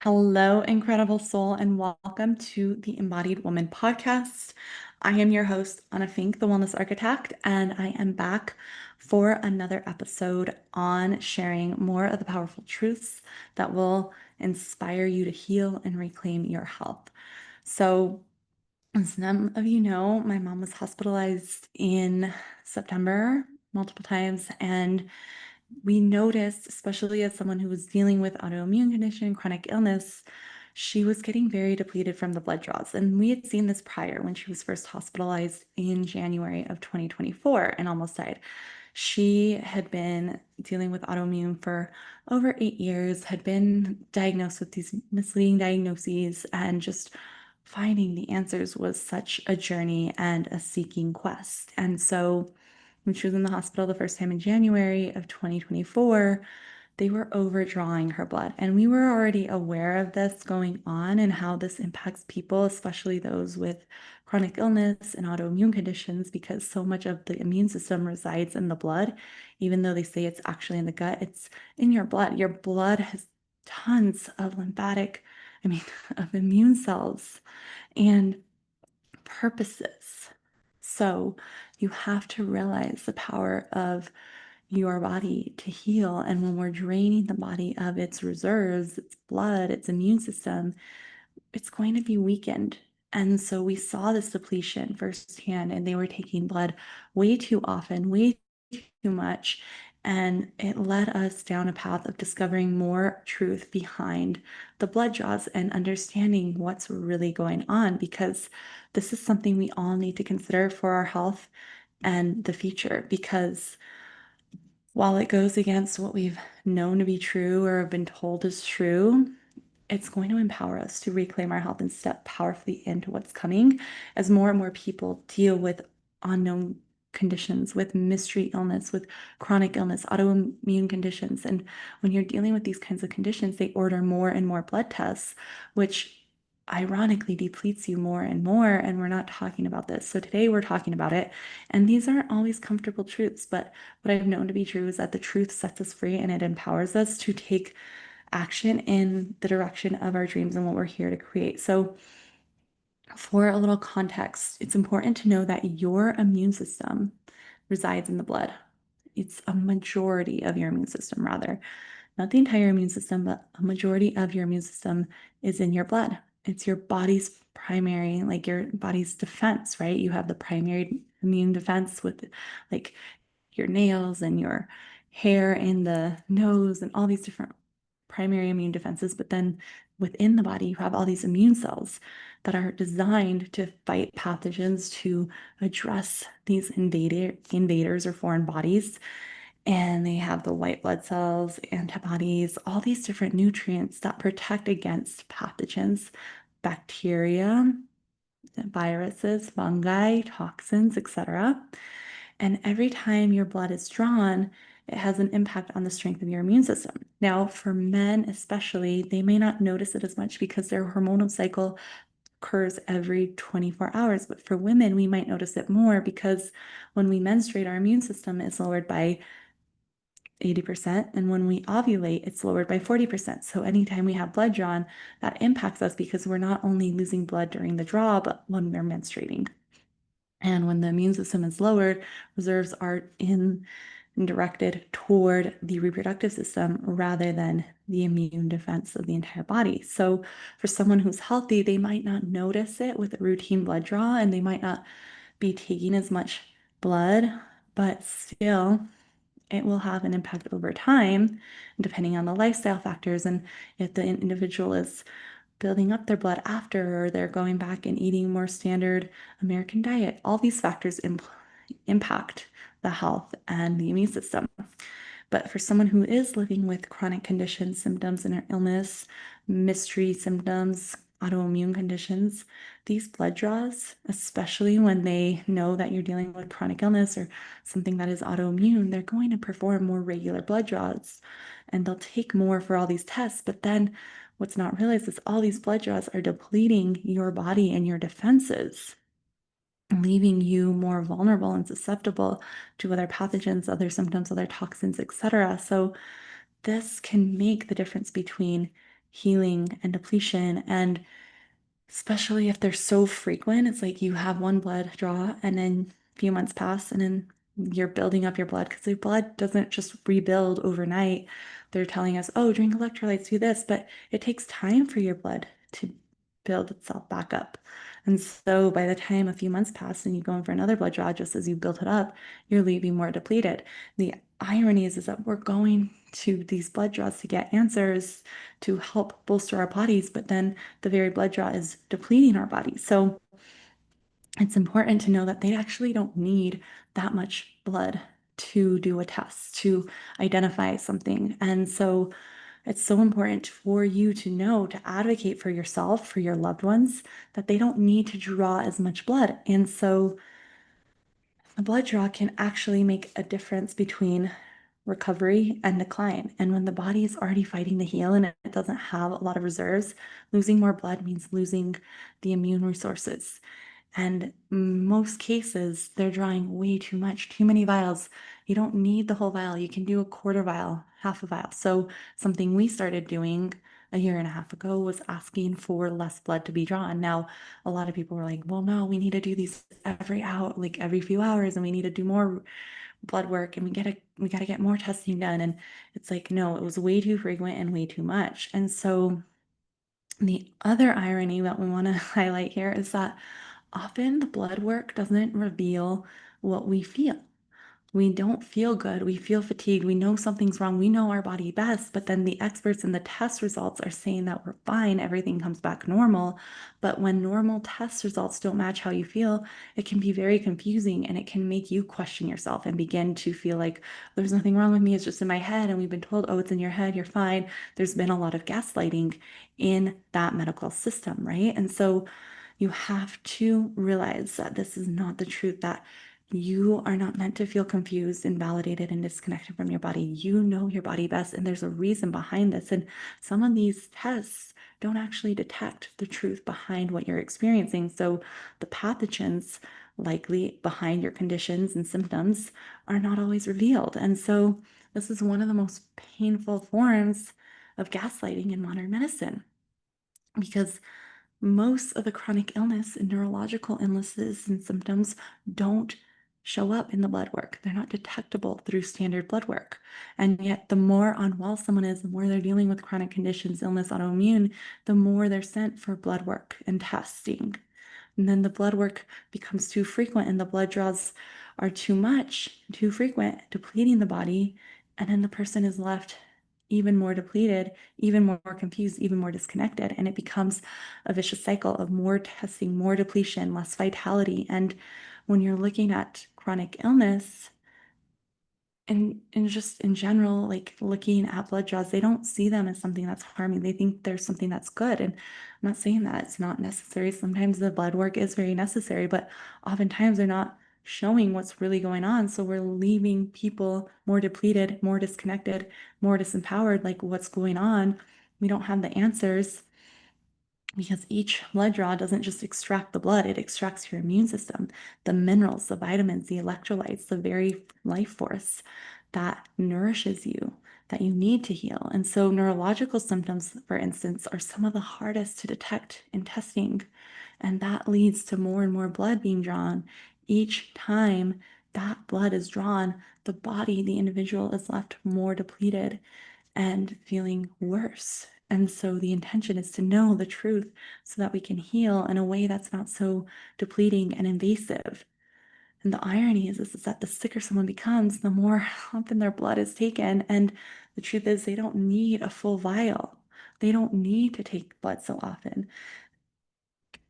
Hello, incredible soul, and welcome to the Embodied Woman podcast. I am your host, Anna Fink, the Wellness Architect, and I am back for another episode on sharing more of the powerful truths that will inspire you to heal and reclaim your health. So, as some of you know, my mom was hospitalized in September multiple times, and we noticed, especially as someone who was dealing with autoimmune condition, chronic illness, she was getting very depleted from the blood draws. And we had seen this prior when she was first hospitalized in January of 2024 and almost died. She had been dealing with autoimmune for over 8 years, had been diagnosed with these misleading diagnoses, and just finding the answers was such a journey and a seeking quest. And so when she was in the hospital the first time in January of 2024, they were overdrawing her blood. And we were already aware of this going on and how this impacts people, especially those with chronic illness and autoimmune conditions, because so much of the immune system resides in the blood. Even though they say it's actually in the gut, it's in your blood. Your blood has tons of of immune cells and purposes. So you have to realize the power of your body to heal. And when we're draining the body of its reserves, its blood, its immune system, it's going to be weakened. And so we saw this depletion firsthand, and they were taking blood way too often, way too much. And it led us down a path of discovering more truth behind the blood draws and understanding what's really going on, because this is something we all need to consider for our health and the future. Because while it goes against what we've known to be true or have been told is true, it's going to empower us to reclaim our health and step powerfully into what's coming as more and more people deal with unknown conditions, with mystery illness, with chronic illness, autoimmune conditions. And when you're dealing with these kinds of conditions, they order more and more blood tests, which ironically depletes you more and more. And we're not talking about this. So today we're talking about it. And these aren't always comfortable truths, but what I've known to be true is that the truth sets us free and it empowers us to take action in the direction of our dreams and what we're here to create. So, for a little context, it's important to know that your immune system resides in the blood. It's a majority of your immune system, rather. Not the entire immune system, but a majority of your immune system is in your blood. It's your body's primary, like your body's defense, right? You have the primary immune defense with like your nails and your hair and the nose and all these different primary immune defenses. But then within the body, you have all these immune cells that are designed to fight pathogens, to address these invaders or foreign bodies. And they have the white blood cells, antibodies, all these different nutrients that protect against pathogens, bacteria, viruses, fungi, toxins, etc. And every time your blood is drawn, it has an impact on the strength of your immune system. Now, for men especially, they may not notice it as much because their hormonal cycle occurs every 24 hours. But for women, we might notice it more because when we menstruate, our immune system is lowered by 80%. And when we ovulate, it's lowered by 40%. So anytime we have blood drawn, that impacts us because we're not only losing blood during the draw, but when we're menstruating. And when the immune system is lowered, reserves are directed toward the reproductive system rather than the immune defense of the entire body. So for someone who's healthy, they might not notice it with a routine blood draw and they might not be taking as much blood, but still it will have an impact over time, depending on the lifestyle factors. And if the individual is building up their blood after, or they're going back and eating more standard American diet, all these factors impact the health and the immune system. But for someone who is living with chronic conditions, symptoms, and illness, mystery symptoms, autoimmune conditions, these blood draws, especially when they know that you're dealing with chronic illness or something that is autoimmune, they're going to perform more regular blood draws and they'll take more for all these tests. But then what's not realized is all these blood draws are depleting your body and your defenses, leaving you more vulnerable and susceptible to other pathogens, other symptoms, other toxins, etc. So this can make the difference between healing and depletion. And especially if they're so frequent, it's like you have one blood draw and then a few months pass and then you're building up your blood because the blood doesn't just rebuild overnight. They're telling us, oh, drink electrolytes, do this, but it takes time for your blood to build itself back up. And so by the time a few months pass and you go in for another blood draw, just as you build it up, you're leaving more depleted. The irony is that we're going to these blood draws to get answers to help bolster our bodies, but then the very blood draw is depleting our bodies. So it's important to know that they actually don't need that much blood to do a test, to identify something. And so it's so important for you to know, to advocate for yourself, for your loved ones, that they don't need to draw as much blood. And so a blood draw can actually make a difference between recovery and decline. And when the body is already fighting to heal and it doesn't have a lot of reserves, losing more blood means losing the immune resources. And most cases, they're drawing way too much, too many vials. You don't need the whole vial. You can do a quarter vial, half a vial. So something we started doing a year and a half ago was asking for less blood to be drawn. Now, a lot of people were like, well, no, we need to do these every hour, like every few hours, and we need to do more blood work and we gotta get more testing done. And it's like, no, it was way too frequent and way too much. And so the other irony that we want to highlight here is that often the blood work doesn't reveal what we feel. We don't feel good. We feel fatigued. We know something's wrong. We know our body best, but then the experts in the test results are saying that we're fine. Everything comes back normal. But when normal test results don't match how you feel, it can be very confusing and it can make you question yourself and begin to feel like there's nothing wrong with me. It's just in my head. And we've been told, oh, it's in your head. You're fine. There's been a lot of gaslighting in that medical system, right? And so you have to realize that this is not the truth, that you are not meant to feel confused, invalidated, and disconnected from your body. You know your body best, and there's a reason behind this. And some of these tests don't actually detect the truth behind what you're experiencing. So the pathogens likely behind your conditions and symptoms are not always revealed. And so this is one of the most painful forms of gaslighting in modern medicine because most of the chronic illness and neurological illnesses and symptoms don't show up in the blood work. They're not detectable through standard blood work. And yet, the more unwell someone is, the more they're dealing with chronic conditions, illness, autoimmune, the more they're sent for blood work and testing. And then the blood work becomes too frequent and the blood draws are too much, too frequent, depleting the body. And then the person is left even more depleted, even more confused, even more disconnected. And it becomes a vicious cycle of more testing, more depletion, less vitality. And when you're looking at chronic illness, and just in general, like looking at blood draws, they don't see them as something that's harming. They think there's something that's good. And I'm not saying that it's not necessary. Sometimes the blood work is very necessary, but oftentimes they're not showing what's really going on. So we're leaving people more depleted, more disconnected, more disempowered, like what's going on. We don't have the answers because each blood draw doesn't just extract the blood, it extracts your immune system, the minerals, the vitamins, the electrolytes, the very life force that nourishes you, that you need to heal. And so, neurological symptoms, for instance, are some of the hardest to detect in testing. And that leads to more and more blood being drawn. Each time that blood is drawn, the body, the individual is left more depleted and feeling worse. And so the intention is to know the truth so that we can heal in a way that's not so depleting and invasive. And the irony is that the sicker someone becomes, the more often their blood is taken. And the truth is, they don't need a full vial. They don't need to take blood so often.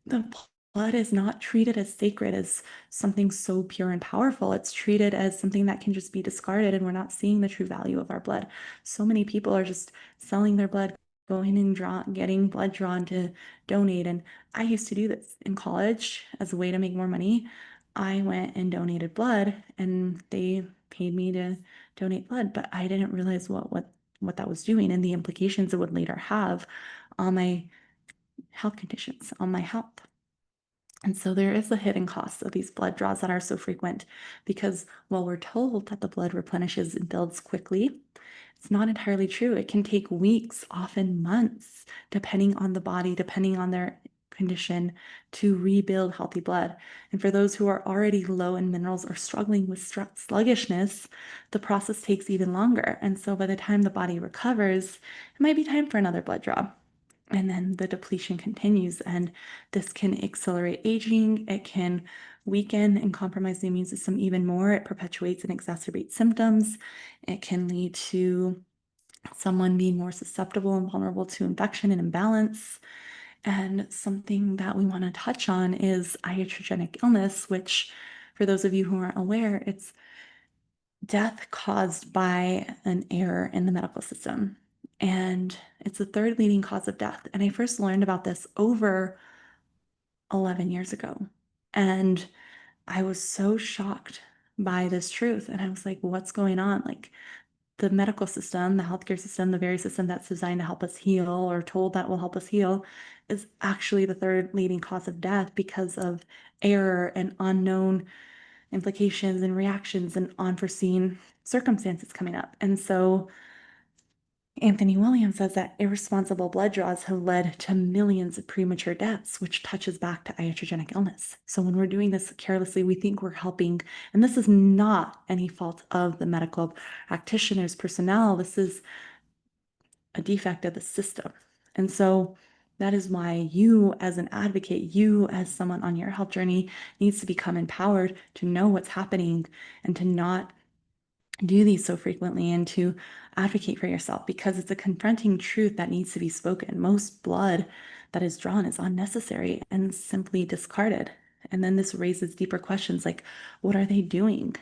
The blood is not treated as sacred as something so pure and powerful. It's treated as something that can just be discarded, and we're not seeing the true value of our blood. So many people are just selling their blood, going and getting blood drawn to donate. And I used to do this in college as a way to make more money. I went and donated blood, and they paid me to donate blood, but I didn't realize what that was doing and the implications it would later have on my health conditions, on my health. And so there is a hidden cost of these blood draws that are so frequent because while we're told that the blood replenishes and builds quickly, it's not entirely true. It can take weeks, often months, depending on the body, depending on their condition, to rebuild healthy blood. And for those who are already low in minerals or struggling with sluggishness, the process takes even longer. And so by the time the body recovers, it might be time for another blood draw. And then the depletion continues, and this can accelerate aging. It can weaken and compromise the immune system even more. It perpetuates and exacerbates symptoms. It can lead to someone being more susceptible and vulnerable to infection and imbalance. And something that we want to touch on is iatrogenic illness, which, for those of you who aren't aware, it's death caused by an error in the medical system. And it's the third leading cause of death. And I first learned about this over 11 years ago. And I was so shocked by this truth. And I was like, what's going on? Like, the medical system, the healthcare system, the very system that's designed to help us heal or told that will help us heal, is actually the third leading cause of death because of error and unknown implications and reactions and unforeseen circumstances coming up. And so Anthony Williams says that irresponsible blood draws have led to millions of premature deaths, which touches back to iatrogenic illness. So when we're doing this carelessly, we think we're helping, and this is not any fault of the medical practitioners, personnel. This is a defect of the system. And so that is why you, as an advocate, you, as someone on your health journey, needs to become empowered to know what's happening and to not do these so frequently and to advocate for yourself because it's a confronting truth that needs to be spoken. Most blood that is drawn is unnecessary and simply discarded. And then this raises deeper questions like, what are they doing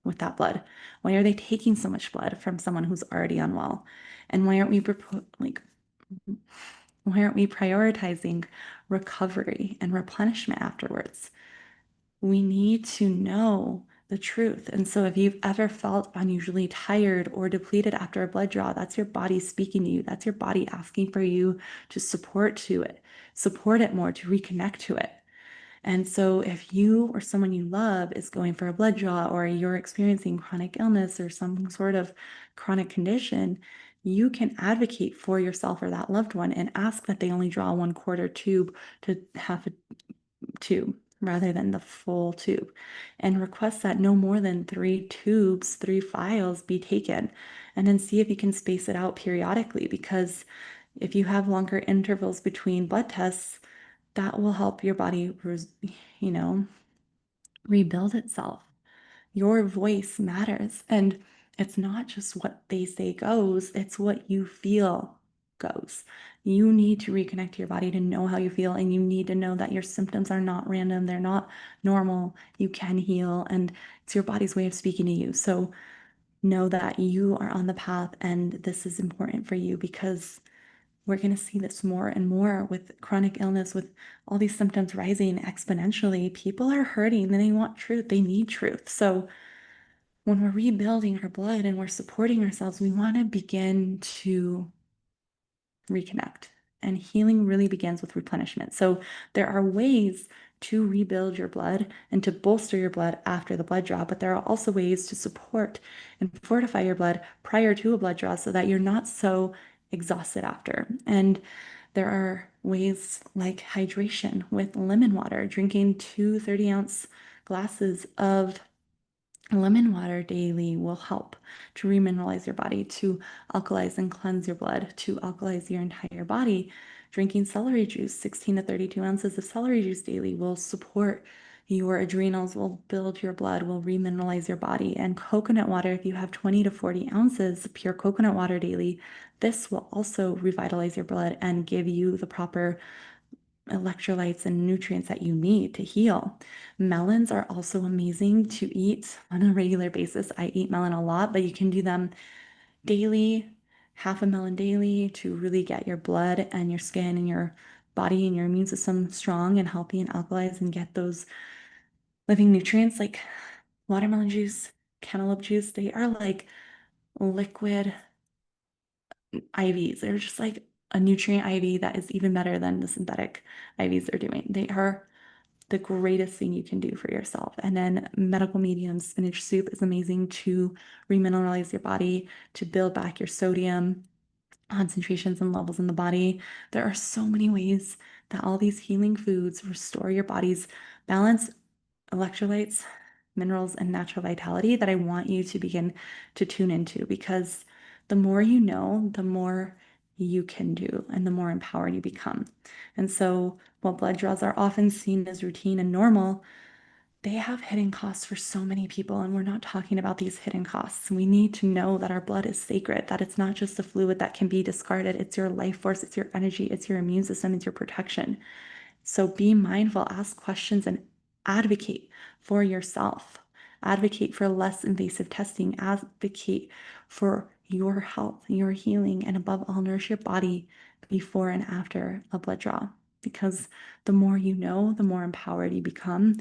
with that blood? Why are they taking so much blood from someone who's already unwell? And why aren't we prioritizing recovery and replenishment afterwards? We need to know the truth. And so if you've ever felt unusually tired or depleted after a blood draw, that's your body speaking to you. That's your body asking for you to support it more, to reconnect to it. And so if you or someone you love is going for a blood draw or you're experiencing chronic illness or some sort of chronic condition, you can advocate for yourself or that loved one and ask that they only draw 1/4 tube to half a tube rather than the full tube, and request that no more than 3 tubes, 3 vials be taken, and then see if you can space it out periodically, because if you have longer intervals between blood tests, that will help your body, you know, rebuild itself. Your voice matters. And it's not just what they say goes, it's what you feel goes. You need to reconnect to your body to know how you feel, and you need to know that your symptoms are not random, they're not normal. You can heal, and it's your body's way of speaking to you. So know that you are on the path, and this is important for you because we're going to see this more and more with chronic illness, with all these symptoms rising exponentially. People are hurting and they want truth, they need truth. So when we're rebuilding our blood and we're supporting ourselves, we want to begin to reconnect. And healing really begins with replenishment. So there are ways to rebuild your blood and to bolster your blood after the blood draw, but there are also ways to support and fortify your blood prior to a blood draw so that you're not so exhausted after. And there are ways like hydration with lemon water, drinking 2 30-ounce glasses of lemon water daily will help to remineralize your body, to alkalize and cleanse your blood, to alkalize your entire body. Drinking celery juice, 16 to 32 ounces of celery juice daily, will support your adrenals, will build your blood, will remineralize your body. And coconut water, if you have 20 to 40 ounces of pure coconut water daily, this will also revitalize your blood and give you the proper electrolytes and nutrients that you need to heal. Melons are also amazing to eat on a regular basis. I eat melon a lot, but you can do them daily, half a melon daily, to really get your blood and your skin and your body and your immune system strong and healthy and alkalized and get those living nutrients like watermelon juice, cantaloupe juice. They are like liquid IVs. They're just like a nutrient IV that is even better than the synthetic IVs they're doing. They are the greatest thing you can do for yourself. And then medical medium spinach soup is amazing to remineralize your body, to build back your sodium concentrations and levels in the body. There are so many ways that all these healing foods restore your body's balance, electrolytes, minerals, and natural vitality that I want you to begin to tune into, because the more you know, the more you can do and the more empowered you become. And so, while blood draws are often seen as routine and normal, they have hidden costs for so many people, and we're not talking about these hidden costs. We need to know that our blood is sacred, that it's not just a fluid that can be discarded. It's your life force, it's your energy, it's your immune system, it's your protection. So be mindful, ask questions, and advocate for yourself. Advocate for less invasive testing. Advocate for your health, your healing, and above all, nourish your body before and after a blood draw. Because the more you know, the more empowered you become.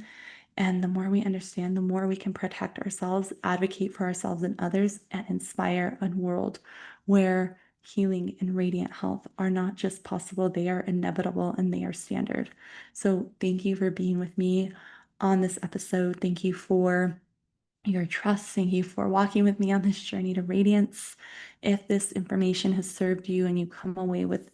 And the more we understand, the more we can protect ourselves, advocate for ourselves and others, and inspire a world where healing and radiant health are not just possible, they are inevitable and they are standard. So, thank you for being with me on this episode. Thank you for your trust. Thank you for walking with me on this journey to radiance. If this information has served you and you come away with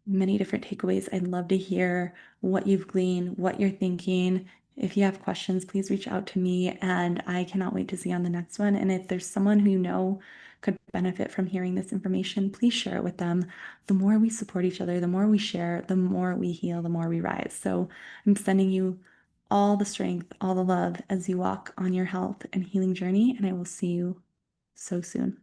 many different takeaways, I'd love to hear what you've gleaned, what you're thinking. If you have questions, please reach out to me, and I cannot wait to see you on the next one. And if there's someone who you know could benefit from hearing this information, please share it with them. The more we support each other, the more we share, the more we heal, the more we rise. So I'm sending you all the strength, all the love as you walk on your health and healing journey, and I will see you so soon.